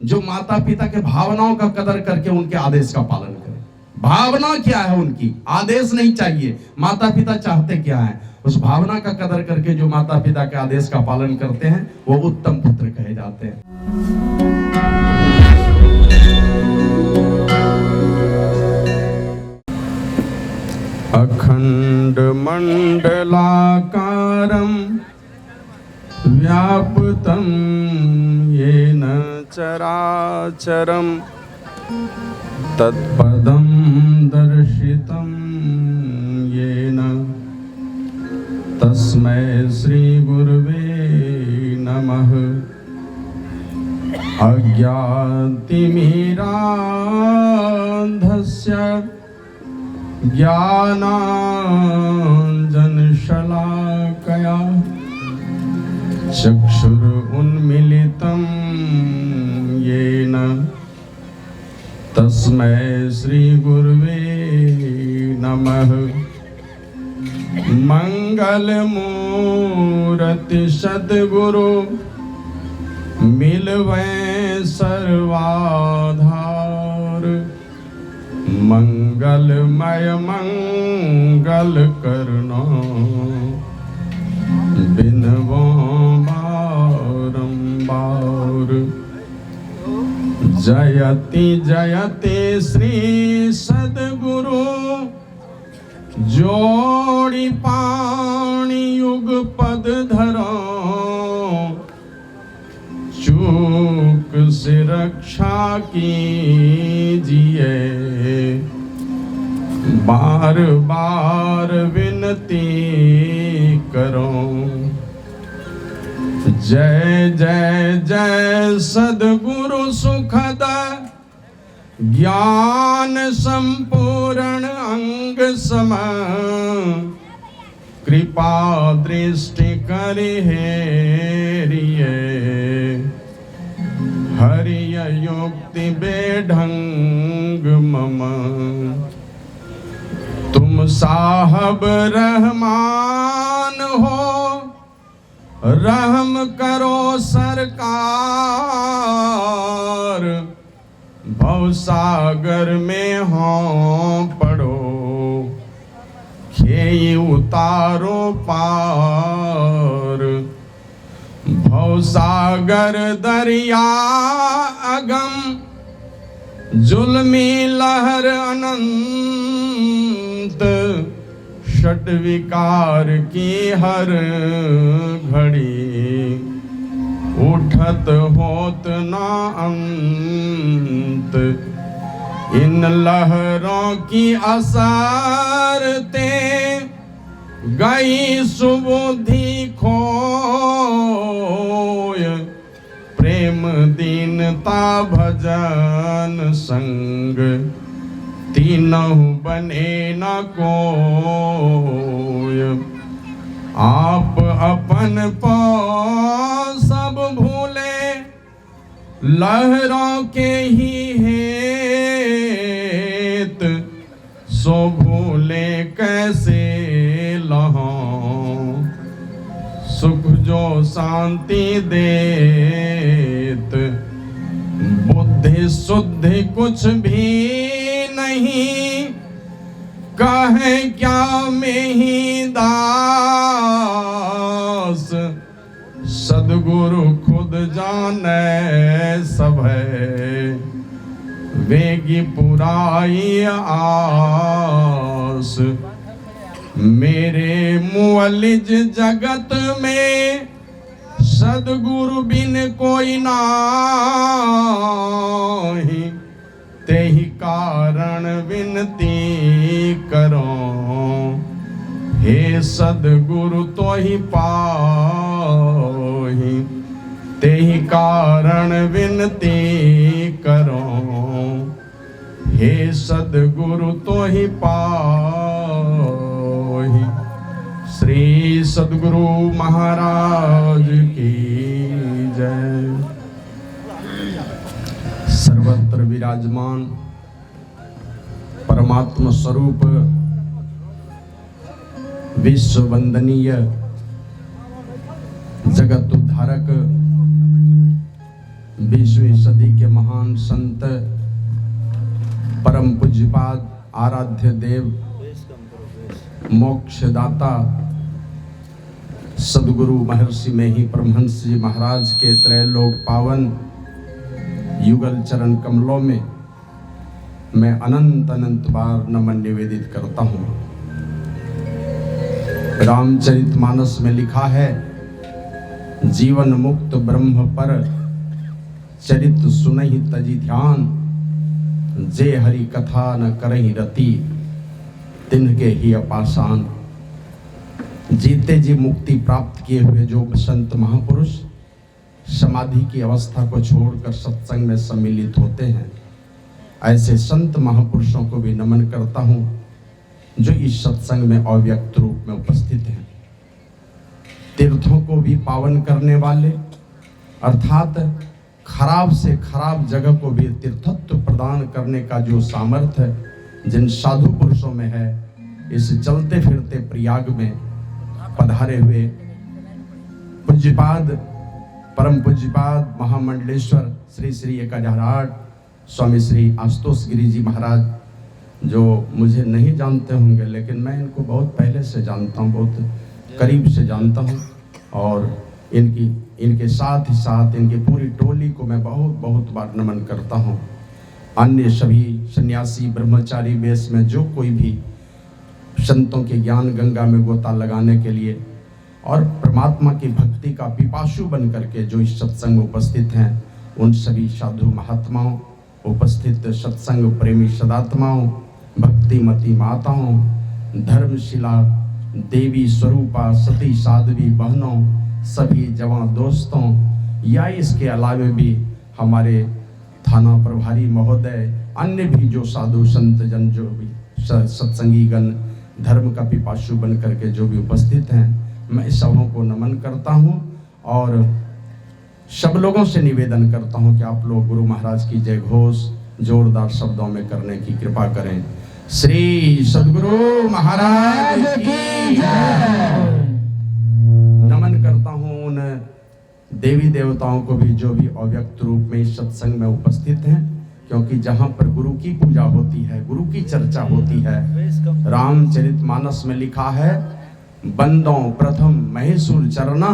जो माता पिता के भावनाओं का कदर करके उनके आदेश का पालन करें। भावना क्या है उनकी, आदेश नहीं चाहिए। माता पिता चाहते क्या है, उस भावना का कदर करके जो माता पिता के आदेश का पालन करते हैं वो उत्तम पुत्र कहे जाते हैं। अखंड मंडलाकारं व्याप्तं येन चराचरं तत्पदं दर्शितं येन तस्मै श्री गुरुवे नमः। अज्ञानतिमिरान्धस्य ज्ञानाञ्जनशलाकया चक्षुरुन्मीलितं येन तस्मै श्री गुरुवे नमः। मंगलमूर्ति सद्गुरु मिलवै सर्वाधार, मंगलमय मंगल करना बिनवो बारंबार। जयति जयति श्री सद्गुरु जोड़ी पाणी युग पद धरो, चूक से रक्षा कीजिए बार बार विनती करो। जय जय जय सद्गुरु सुखद ज्ञान संपूर्ण अंग सम, कृपा दृष्टि करि हेरिए हरिय युक्ति बेढंग मम। तुम साहब रहमान हो, रहम करो सरकार, भवसागर में हो पड़ो, खेई उतारो पार। भवसागर दरिया अगम, जुल्मी लहर अनंत, षट विकार की हर घड़ी, उठत होत ना अंत। इन लहरों की असर ते गई सुबुद्धि खोय, प्रेम दीनता भजन संग, तीनों बने न कोय। आप अपन पो सब भूले, लहरों के ही हेत, सो भूले कैसे लहों, सुख जो शांति देत। बुद्धि शुद्धि कुछ भी नहीं, कहे क्या में ही दास, सद्गुरु खुद जाने सब है, वेगी पुराई आस। मेरे मुअलिज जगत में सद्गुरु बिन कोई नाही, तेहि कारण विनती करो, हे सद्गुरु तो ही पाहि। तेहि कारण विनती करो, हे सद्गुरु तो ही पाहि। श्री सद्गुरु महाराज की जय। सर्वत्र विराजमान परमात्मा स्वरूप विश्व वंदनीय जगत उद्धारक 20वीं सदी के महान संत परम पूज्यपाद आराध्य देव मोक्षदाता सदगुरु महर्षि में ही परमहंस जी महाराज के त्रैलोक पावन युगल चरण कमलों में मैं अनंत अनंत बार नमन निवेदित करता हूँ। रामचरितमानस में लिखा है, जीवन मुक्त ब्रह्म पर चरित सुनहि तजी ध्यान, जे हरि कथा न करहि रति तिनके ही अपासान। जीते जी मुक्ति प्राप्त किए हुए जो संत महापुरुष समाधि की अवस्था को छोड़कर सत्संग में सम्मिलित होते हैं, ऐसे संत महापुरुषों को भी नमन करता हूँ जो इस सत्संग में अव्यक्त रूप में उपस्थित हैं। तीर्थों को भी पावन करने वाले अर्थात खराब से खराब जगह को भी तीर्थत्व प्रदान करने का जो सामर्थ्य जिन साधु पुरुषों में है, इस चलते फिरते प्रयाग में पधारे हुए पूज्यपाद परम पूज्यपाद महामंडलेश्वर श्री श्री 1008 स्वामी श्री आशुतोष गिरी जी महाराज, जो मुझे नहीं जानते होंगे लेकिन मैं इनको बहुत पहले से जानता हूँ, बहुत करीब से जानता हूँ, और इनके साथ ही साथ इनकी पूरी टोली को मैं बहुत बहुत बार नमन करता हूँ। अन्य सभी सन्यासी ब्रह्मचारी वेश में जो कोई भी संतों के ज्ञान गंगा में गोता लगाने के लिए और परमात्मा की भक्ति का पिपासु बन करके जो इस सत्संग में उपस्थित हैं, उन सभी साधु महात्माओं, उपस्थित सत्संग प्रेमी सदात्माओं, भक्तिमती माताओं, धर्मशिला देवी स्वरूपा सती साध्वी बहनों, सभी जवान दोस्तों, या इसके अलावे भी हमारे थाना प्रभारी महोदय, अन्य भी जो साधु संत जन, जो भी सत्संगी गण, धर्म का पिपासु बन करके जो भी उपस्थित हैं, मैं सबों को नमन करता हूँ और सब लोगों से निवेदन करता हूँ कि आप लोग गुरु महाराज की जय घोष जोरदार शब्दों में करने की कृपा करें। श्री सद्गुरु महाराज की जय। नमन करता हूँ उन देवी देवताओं को भी जो भी अव्यक्त रूप में इस सत्संग में उपस्थित हैं, क्योंकि जहाँ पर गुरु की पूजा होती है, गुरु की चर्चा होती है, रामचरितमानस में लिखा है, बंदों प्रथम महेशुर चरना,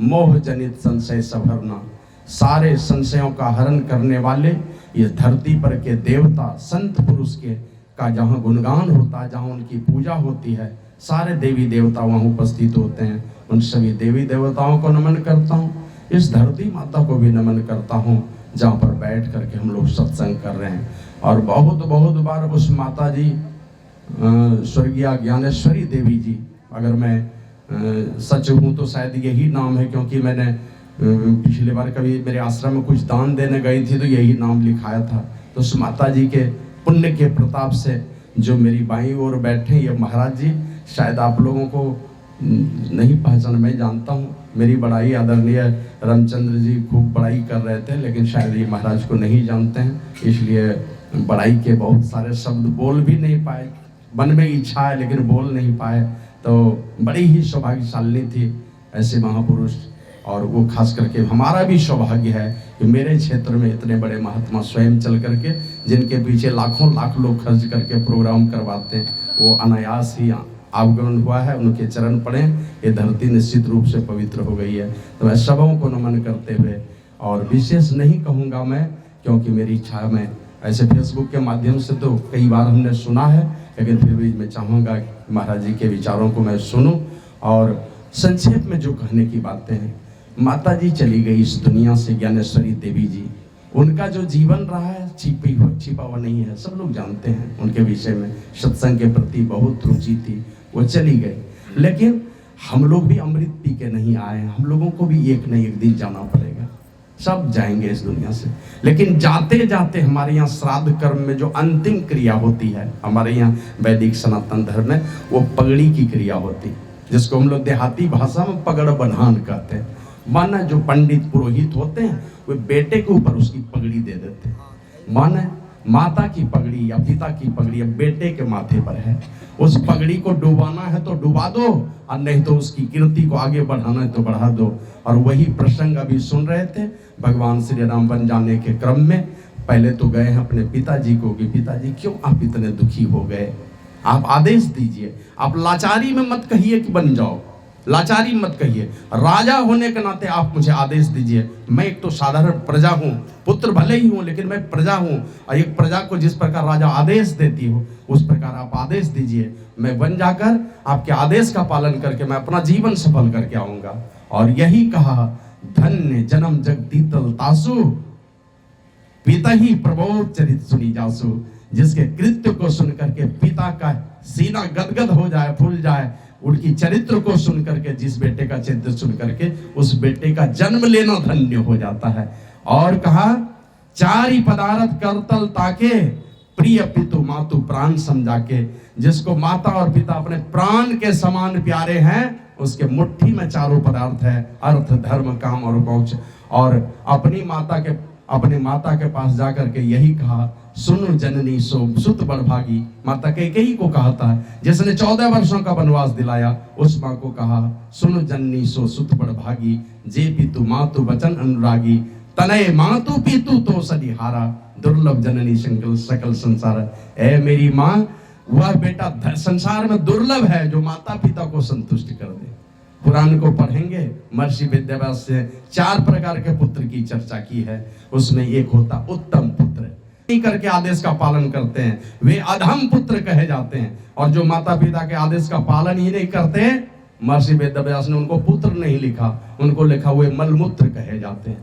मोह जनित संशय सभरना। सारे संशयों का हरण करने वाले ये धरती पर के देवता संत पुरुष के का जहाँ गुणगान होता है, जहाँ उनकी पूजा होती है, सारे देवी देवता वहाँ उपस्थित होते हैं। उन सभी देवी देवताओं को नमन करता हूँ। इस धरती माता को भी नमन करता हूँ जहाँ पर बैठ करके हम लोग सत्संग कर रहे हैं। और बहुत बहुत बार उस माता जी स्वर्गीय ज्ञानेश्वरी देवी जी, अगर मैं सच हूँ तो शायद यही नाम है, क्योंकि मैंने पिछली बार कभी मेरे आश्रम में कुछ दान देने गई थी तो यही नाम लिखाया था। तो उस माता जी के पुण्य के प्रताप से जो मेरी बाईं ओर बैठे ये महाराज जी, शायद आप लोगों को नहीं पहचान, मैं जानता हूँ। मेरी बड़ाई आदरणीय रामचंद्र जी खूब बड़ाई कर रहे थे, लेकिन शायद ये महाराज को नहीं जानते हैं, इसलिए बड़ाई के बहुत सारे शब्द बोल भी नहीं पाए। मन में इच्छा है लेकिन बोल नहीं पाए। तो बड़ी ही सौभाग्यशाली थी ऐसे महापुरुष, और वो खास करके हमारा भी सौभाग्य है कि मेरे क्षेत्र में इतने बड़े महात्मा स्वयं चल करके, जिनके पीछे लाखों लाख लोग खर्च करके प्रोग्राम करवाते हैं, वो अनायास ही आगमन हुआ है। उनके चरण पड़े, ये धरती निश्चित रूप से पवित्र हो गई है। तो मैं सबों को नमन करते हुए, और विशेष नहीं कहूँगा मैं, क्योंकि मेरी इच्छा में ऐसे फेसबुक के माध्यम से तो कई बार हमने सुना है, लेकिन फिर भी मैं चाहूँगा कि महाराज जी के विचारों को मैं सुनूं। और संक्षेप में जो कहने की बातें हैं, माता जी चली गई इस दुनिया से, ज्ञानेश्वरी देवी जी, उनका जो जीवन रहा है छिपा हुआ नहीं है, सब लोग जानते हैं उनके विषय में। सत्संग के प्रति बहुत रुचि थी, वो चली गई, लेकिन हम लोग भी अमृत पी के नहीं आए, हम लोगों को भी एक न एक दिन जाना पड़ेगा, सब जाएंगे इस दुनिया से। लेकिन जाते जाते हमारे यहाँ श्राद्ध कर्म में जो अंतिम क्रिया होती है, हमारे यहाँ वैदिक सनातन धर्म में वो पगड़ी की क्रिया होती है, जिसको हम लोग देहाती भाषा में पगड़ बन्हान कहते हैं। माना जो पंडित पुरोहित होते हैं, वे बेटे के ऊपर उसकी पगड़ी दे देते हैं। माना माता की पगड़ी या पिता की पगड़ी अब बेटे के माथे पर है। उस पगड़ी को डुबाना है तो डुबा दो, और नहीं तो उसकी कीर्ति को आगे बढ़ाना है तो बढ़ा दो। और वही प्रसंग अभी सुन रहे थे भगवान श्री राम बन जाने के क्रम में। पहले तो गए हैं अपने पिताजी को कि पिताजी क्यों आप इतने दुखी हो गए, आप आदेश दीजिए। आप लाचारी में मत कहिए कि बन जाओ, लाचारी मत कहिए, राजा होने के नाते आप मुझे आदेश दीजिए। मैं एक तो साधारण प्रजा हूँ, पुत्र भले ही हूँ लेकिन मैं प्रजा हूँ, और एक प्रजा को जिस प्रकार राजा आदेश देती हो उस प्रकार आप आदेश दीजिए। मैं बन जाकर आपके आदेश का पालन करके मैं अपना जीवन सफल करके आऊंगा। और यही कहा, धन्य जन्म जगदीतल तासु, पिता ही प्रबोध चरित सुनी जासु। जिसके कृत्य को सुन करके पिता का सीना गदगद हो जाए, फूल जाए, उनकी चरित्र को सुन करके, जिस बेटे का चरित्र सुन करके उस बेटे का जन्म लेना धन्य हो जाता है। और कहा, चारि पदार्थ करतल ताके, प्रिय पितु मातु प्राण समझा के। जिसको माता और पिता अपने प्राण के समान प्यारे हैं, उसके मुट्ठी में चारों पदार्थ है, अर्थ धर्म काम और मोक्ष। और अपनी माता के पास जाकर के यही कहा, सुनु जननी सो सुत बड़भागी। माता कैकेयी को कहा था, जिसने 14 वर्षों का वनवास दिलाया, उस माँ को कहा, सुनु जननी सो सुत बड़भागी, जे पितु मातु वचन अनुरागी, तनय मातु पितु तो सदिहारा, दुर्लभ जननी सकल संसार। ए मेरी माँ, वह बेटा संसार में दुर्लभ है जो माता पिता को संतुष्ट कर दे। पुराण को पढ़ेंगे, महर्षि वेदव्यास से 4 प्रकार के पुत्र की चर्चा की है। उसमें एक होता उत्तम पुत्र, नहीं करके आदेश का पालन करते हैं, वे अधम पुत्र कहे जाते हैं। और जो माता पिता के आदेश का पालन ही नहीं करते, महर्षि वेदव्यास ने उनको पुत्र नहीं लिखा, उनको लिखा हुए मलमूत्र कहे जाते हैं।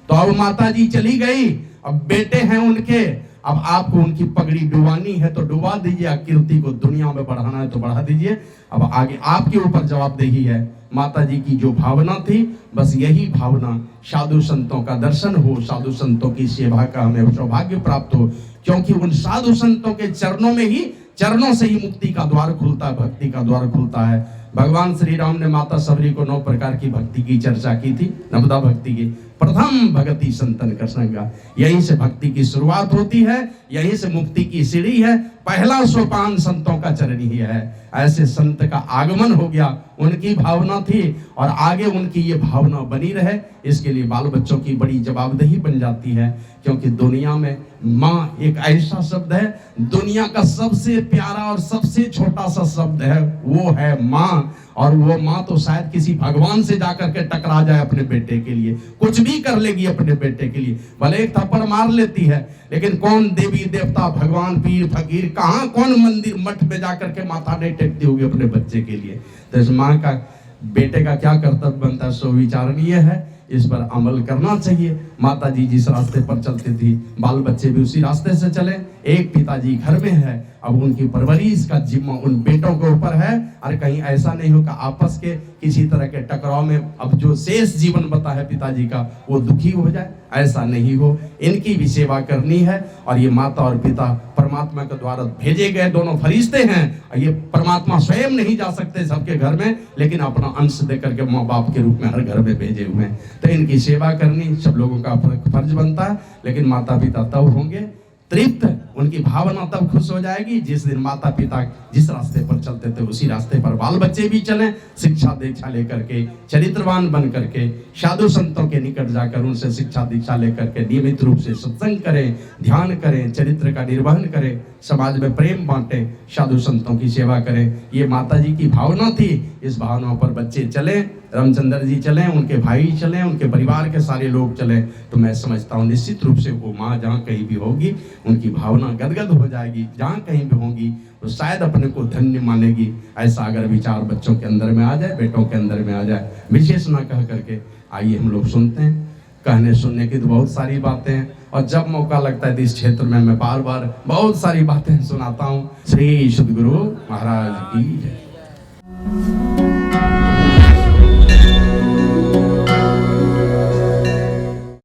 तो अब माता जी चली गई, अब बेटे हैं उनके, अब आपको उनकी पगड़ी डुबानी है तो डुबा दीजिए, कीर्ति को दुनिया में बढ़ाना है तो बढ़ा दीजिए। अब आगे आपके ऊपर जवाबदेही है। माता जी की जो भावना थी, बस यही भावना, साधु संतों का दर्शन हो, साधु संतों की सेवा का हमें सौभाग्य प्राप्त हो, क्योंकि उन साधु संतों के चरणों से ही मुक्ति का द्वार खुलता है, भक्ति का द्वार खुलता है। भगवान श्री राम ने माता सबरी को 9 प्रकार की भक्ति की चर्चा की थी, नवदा भक्ति की। प्रथम भक्ति संतन का संगा, यहीं से भक्ति की शुरुआत होती है, यहीं से मुक्ति की सीढ़ी है। पहला सोपान संतों का चरण ही है। ऐसे संत का आगमन हो गया, उनकी भावना थी, और आगे उनकी ये भावना बनी रहे, इसके लिए बाल बच्चों की बड़ी जवाबदेही बन जाती है। क्योंकि दुनिया में माँ एक ऐसा शब्द है, दुनिया का सबसे प्यारा और सबसे छोटा सा शब्द है, वो है माँ। और वो माँ तो शायद किसी भगवान से जाकर के टकरा जाए अपने बेटे के लिए, कुछ भी कर लेगी अपने बेटे के लिए, भले एक थप्पड़ मार लेती है, लेकिन कौन देवी देवता भगवान पीर फकीर कहाँ, कौन मंदिर मठ में जाकर के माथा नहीं टेकती होगी अपने बच्चे के लिए। तो इस माँ का बेटे का क्या कर्तव्य बनता है, सो विचारणीय है, इस पर अमल करना चाहिए। माता जी जिस रास्ते पर चलती थी, बाल बच्चे भी उसी रास्ते से चले। एक पिताजी घर में है, अब उनकी परवरिश का जिम्मा उन बेटों के ऊपर है। और कहीं ऐसा नहीं हो कि आपस के किसी तरह के टकराव में अब जो शेष जीवन बता है पिताजी का, वो दुखी हो जाए, ऐसा नहीं हो। इनकी भी सेवा करनी है। और ये माता और पिता परमात्मा के द्वारा भेजे गए दोनों फरिश्ते हैं। ये परमात्मा स्वयं नहीं जा सकते सबके घर में, लेकिन अपना अंश देकर के माँ बाप के रूप में हर घर में भेजे हुए हैं। तो इनकी सेवा करनी सब लोगों का फर्ज बनता है। लेकिन माता पिता तब होंगे तृप्त, उनकी भावना तब खुश हो जाएगी जिस दिन माता पिता जिस रास्ते पर चलते थे उसी रास्ते पर बाल बच्चे भी चलें, शिक्षा दीक्षा लेकर के, चरित्रवान बन करके, साधु संतों के निकट जाकर उनसे शिक्षा दीक्षा लेकर के नियमित रूप से सत्संग करें, ध्यान करें, चरित्र का निर्वहन करें, समाज में प्रेम बांटें, साधु संतों की सेवा करें। ये माता जी की भावना थी। इस भावना पर बच्चे चले, रामचंद्र जी चलें, उनके भाई चलें, उनके परिवार के सारे लोग चलें, तो मैं समझता हूँ निश्चित रूप से वो माँ जहाँ कहीं भी होगी उनकी भावना गदगद हो जाएगी। जहाँ कहीं भी होंगी तो शायद अपने को धन्य मानेगी। ऐसा अगर विचार बच्चों के अंदर में आ जाए, बेटों के अंदर में आ जाए, विशेष ना कह करके आइए हम लोग सुनते हैं। कहने सुनने की तो बहुत सारी बातें हैं, और जब मौका लगता है तो इस क्षेत्र में मैं बार बार बहुत सारी बातें सुनाता हूँ। श्री सद्गुरु महाराज की जय।